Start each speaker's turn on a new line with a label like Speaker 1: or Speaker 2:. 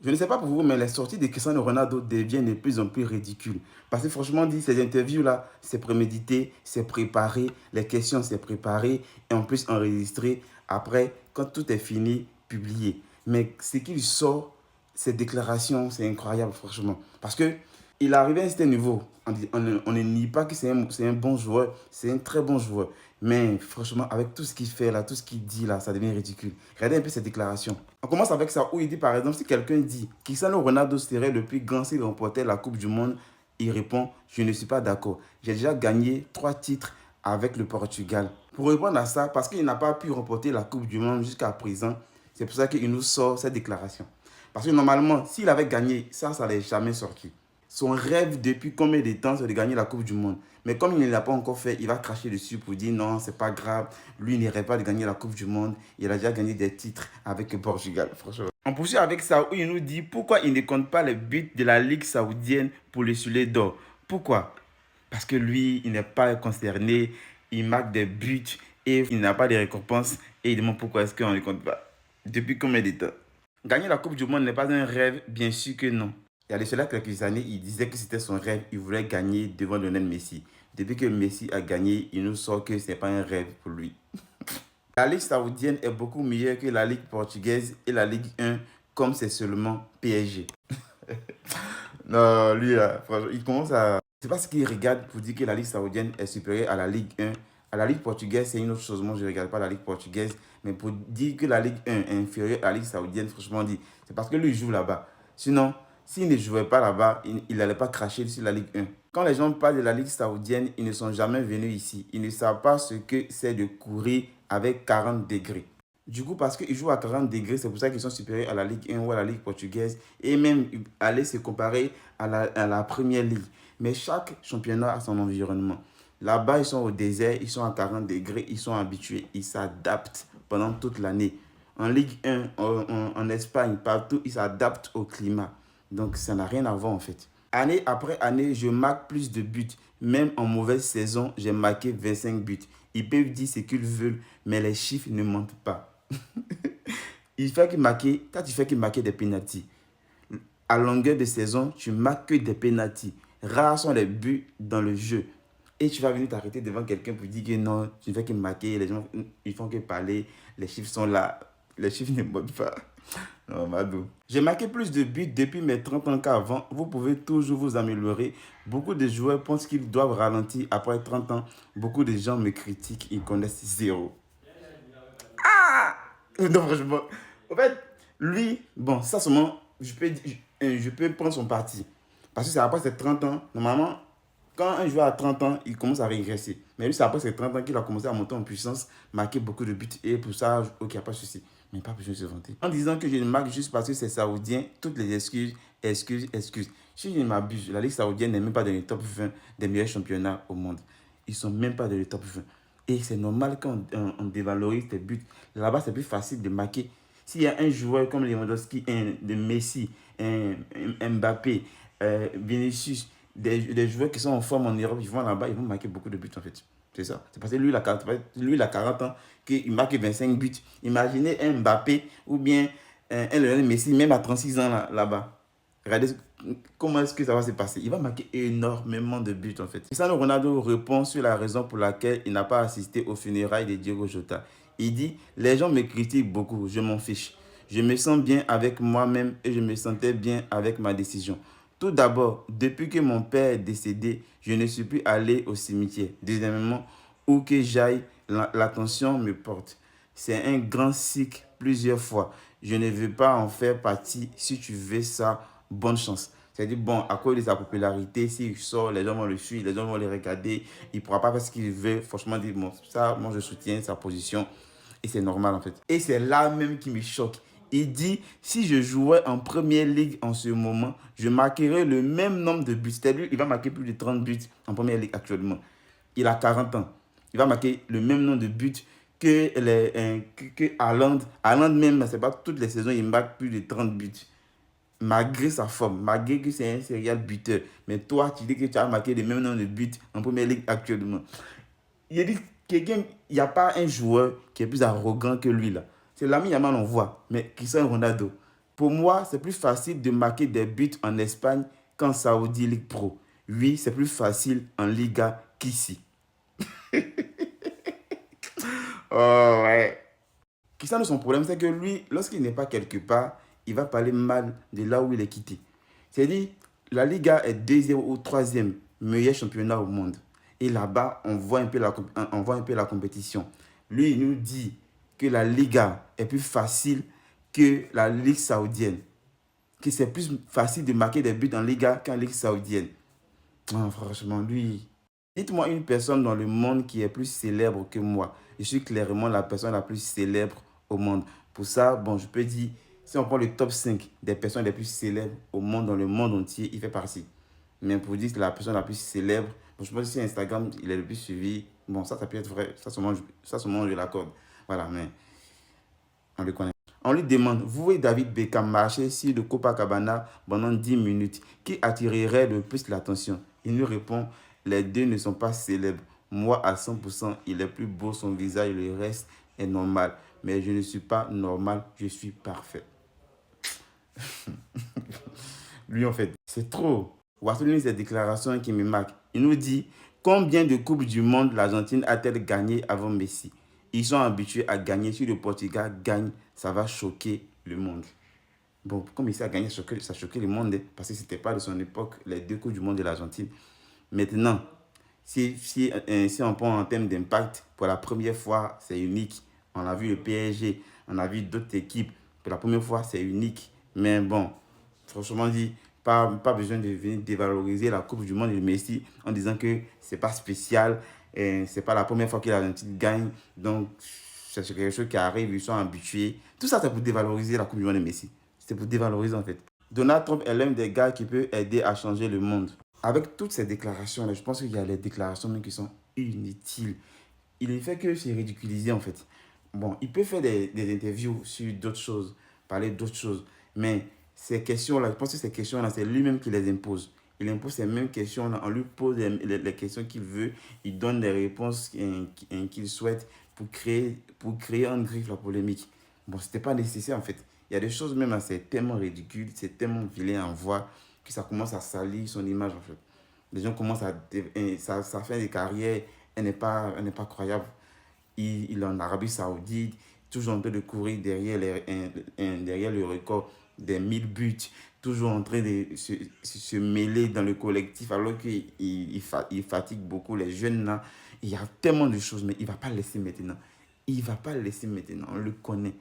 Speaker 1: Je ne sais pas pour vous, mais les sorties de Cristiano Ronaldo deviennent de plus en plus ridicules. Parce que franchement dit, ces interviews-là, c'est prémédité, c'est préparé, les questions, c'est préparé, et en plus enregistré. Après, quand tout est fini, publié. Mais ce qu'il sort, ces déclarations, c'est incroyable, franchement. Parce que il est arrivé à un certain niveau. On ne nie pas que c'est un bon joueur, c'est un très bon joueur. Mais franchement, avec tout ce qu'il fait là, tout ce qu'il dit là, ça devient ridicule. Regardez un peu ses déclarations. On commence avec ça où il dit par exemple, si quelqu'un dit Cristiano Ronaldo serait le plus grand s'il remportait la Coupe du Monde, il répond, je ne suis pas d'accord. J'ai déjà gagné 3 titres avec le Portugal. Pour répondre à ça, parce qu'il n'a pas pu remporter la Coupe du Monde jusqu'à présent, c'est pour ça qu'il nous sort cette déclaration. Parce que normalement, s'il avait gagné, ça n'allait jamais sorti. Son rêve depuis combien de temps, c'est de gagner la Coupe du Monde. Mais comme il ne l'a pas encore fait, il va cracher dessus pour dire non, c'est pas grave. Lui, il n'irait pas de gagner la Coupe du Monde. Il a déjà gagné des titres avec le Portugal, franchement. On poursuit avec ça où il nous dit pourquoi il ne compte pas les buts de la Ligue saoudienne pour le soulier d'or. Pourquoi? Parce que lui, il n'est pas concerné. Il marque des buts et il n'a pas de récompense. Et il demande pourquoi est-ce qu'on ne compte pas. Depuis combien de temps? Gagner la Coupe du Monde n'est pas un rêve, bien sûr que non. Il y a de cela quelques années, il disait que c'était son rêve, il voulait gagner devant Lionel Messi. Depuis que Messi a gagné, il nous sort que ce n'est pas un rêve pour lui. La Ligue saoudienne est beaucoup meilleure que la Ligue portugaise et la Ligue 1, comme c'est seulement PSG. Non, lui, là, franchement, il commence à... C'est pas ce qu'il regarde pour dire que la Ligue saoudienne est supérieure à la Ligue 1. À la Ligue portugaise, c'est une autre chose. Moi, je ne regarde pas la Ligue portugaise. Mais pour dire que la Ligue 1 est inférieure à la Ligue saoudienne, franchement, dit, c'est parce que lui, il joue là-bas. Sinon, s'il ne jouait pas là-bas, il n'allait pas cracher sur la Ligue 1. Quand les gens parlent de la Ligue saoudienne, ils ne sont jamais venus ici. Ils ne savent pas ce que c'est de courir avec 40 degrés. Du coup, parce qu'ils jouent à 40 degrés, c'est pour ça qu'ils sont supérieurs à la Ligue 1 ou à la Ligue portugaise et même aller se comparer à la Première Ligue. Mais chaque championnat a son environnement. Là-bas, ils sont au désert, ils sont à 40 degrés, ils sont habitués, ils s'adaptent pendant toute l'année. En Ligue 1, en Espagne, partout, ils s'adaptent au climat. Donc, ça n'a rien à voir en fait. Année après année, je marque plus de buts. Même en mauvaise saison, j'ai marqué 25 buts. Ils peuvent dire ce qu'ils veulent, mais les chiffres ne mentent pas. Il fait que marquer, quand tu fais que marquer des pénaltys, à longueur de saison, tu marques que des pénaltys. Rares sont les buts dans le jeu. Et tu vas venir t'arrêter devant quelqu'un pour dire que non, tu ne fais que marquer, les gens ils font que parler, les chiffres sont là, les chiffres ne mentent pas. Non, Madou. J'ai marqué plus de buts depuis mes 30 ans qu'avant. Vous pouvez toujours vous améliorer. Beaucoup de joueurs pensent qu'ils doivent ralentir après 30 ans. Beaucoup de gens me critiquent, ils connaissent zéro. Non, franchement. En fait, lui, bon, ça seulement, je peux prendre son parti. Parce que c'est après ses 30 ans, normalement, quand un joueur a 30 ans, il commence à régresser. Mais lui, c'est après ses 30 ans qu'il a commencé à monter en puissance, marquer beaucoup de buts. Et pour ça, ok, il n'y a pas de souci. Mais pas besoin de se vanter. En disant que je ne marque juste parce que c'est saoudien, toutes les excuses, excuses, excuses. Si je ne m'abuse, la Ligue saoudienne n'est même pas dans les top 20 des meilleurs championnats au monde. Ils ne sont même pas dans les top 20. Et c'est normal quand on dévalorise tes buts. Là-bas, c'est plus facile de marquer. S'il y a un joueur comme Lewandowski, de Messi, Mbappé, Vinicius, des joueurs qui sont en forme en Europe, ils vont là-bas, ils vont marquer beaucoup de buts en fait. C'est ça. C'est parce que lui, il a 40 ans, qu'il marque 25 buts. Imaginez un Mbappé ou bien un Lionel Messi, même à 36 ans là-bas. Regardez comment est-ce que ça va se passer. Il va marquer énormément de buts en fait. Cristiano Ronaldo répond sur la raison pour laquelle il n'a pas assisté aux funérailles de Diego Jota. Il dit, les gens me critiquent beaucoup, je m'en fiche. Je me sens bien avec moi-même et je me sentais bien avec ma décision. Tout d'abord, depuis que mon père est décédé, je ne suis plus allé au cimetière. Deuxièmement, où que j'aille, l'attention me porte. C'est un grand cycle plusieurs fois. Je ne veux pas en faire partie. Si tu veux ça, bonne chance. C'est-à-dire, bon, à cause de sa popularité, s'il sort, les gens vont le suivre, les gens vont le regarder. Il ne pourra pas faire ce qu'il veut. Franchement, dire, bon, ça, moi, je soutiens sa position. Et c'est normal, en fait. Et c'est là même qui me choque. Il dit, si je jouais en première ligue en ce moment, je marquerais le même nombre de buts. C'est-à-dire, il va marquer plus de 30 buts en première ligue actuellement. Il a 40 ans. Il va marquer le même nombre de buts que Haaland. Haaland même, ce n'est pas toutes les saisons, il marque plus de 30 buts. Malgré sa forme, malgré que c'est un serial buteur. Mais toi, tu dis que tu as marqué le même nombre de buts en première ligue actuellement. Il dit quelqu'un, il n'y a pas un joueur qui est plus arrogant que lui là. C'est Lamine Yamal, on voit. Mais Cristiano Ronaldo, Pour moi, c'est plus facile de marquer des buts en Espagne qu'en Saudi League Pro. Oui, c'est plus facile en Liga qu'ici. Oh ouais. Cristiano, son problème, c'est que lui, lorsqu'il n'est pas quelque part, il va parler mal de là où il est quitté. C'est-à-dire, la Liga est deuxième ou troisième meilleur championnat au monde. Et là-bas, on voit un peu la compétition. Lui, il nous dit que la Liga est plus facile que la Ligue saoudienne. Que c'est plus facile de marquer des buts en Liga qu'en Ligue saoudienne. Ah, franchement, lui, dites-moi une personne dans le monde qui est plus célèbre que moi. Je suis clairement la personne la plus célèbre au monde. Pour ça, bon, je peux dire, si on prend le top 5 des personnes les plus célèbres au monde, dans le monde entier, il fait partie. Mais pour dire que la personne la plus célèbre, bon, je pense que sur Instagram, il est le plus suivi. Bon, ça peut être vrai. Ça, seulement, je l'accorde. Voilà, mais on le connaît. On lui demande, vous voyez David Beckham marcher sur le Copacabana pendant 10 minutes, qui attirerait le plus l'attention? Il nous répond, les deux ne sont pas célèbres. Moi, à 100%, il est plus beau, son visage, le reste est normal. Mais je ne suis pas normal, je suis parfait. Lui, en fait, c'est trop. Voici cette déclaration qui me marque. Il nous dit, combien de Coupes du Monde l'Argentine a-t-elle gagné avant Messi? Ils sont habitués à gagner. Si le Portugal gagne, ça va choquer le monde. Bon, comme Messi a gagné, ça choquait le monde, parce que ce n'était pas de son époque les deux Coupes du Monde de l'Argentine. Maintenant, si on prend en termes d'impact, pour la première fois, c'est unique. On a vu le PSG, on a vu d'autres équipes. Pour la première fois, c'est unique. Mais bon, franchement dit, pas besoin de venir dévaloriser la Coupe du Monde de Messi en disant que c'est pas spécial, et c'est pas la première fois que l'Argentine gagne. Donc, c'est quelque chose qui arrive, ils sont habitués. Tout ça, c'est pour dévaloriser la Coupe du Monde de Messi. C'est pour dévaloriser en fait. Donald Trump est l'un des gars qui peut aider à changer le monde. Avec toutes ces déclarations-là, je pense qu'il y a les déclarations même qui sont inutiles. Il ne fait que se ridiculiser en fait. Bon, il peut faire des interviews sur d'autres choses, parler d'autres choses, mais ces questions-là, je pense que ces questions-là, c'est lui-même qui les impose. Il impose ces mêmes questions-là, on lui pose les questions qu'il veut, il donne les réponses qu'il souhaite pour créer en griffe la polémique. Bon, ce n'était pas nécessaire en fait. Il y a des choses même, c'est tellement ridicule, c'est tellement vilain à voir que ça commence à salir son image en fait. Les gens commencent sa fin de carrière, elle n'est pas croyable. Il est en Arabie Saoudite, toujours en train de courir derrière le record des 1000 buts, toujours en train de se mêler dans le collectif alors qu'il fatigue beaucoup les jeunes là. Il y a tellement de choses, mais il ne va pas laisser maintenant. Il ne va pas laisser maintenant, on le connaît.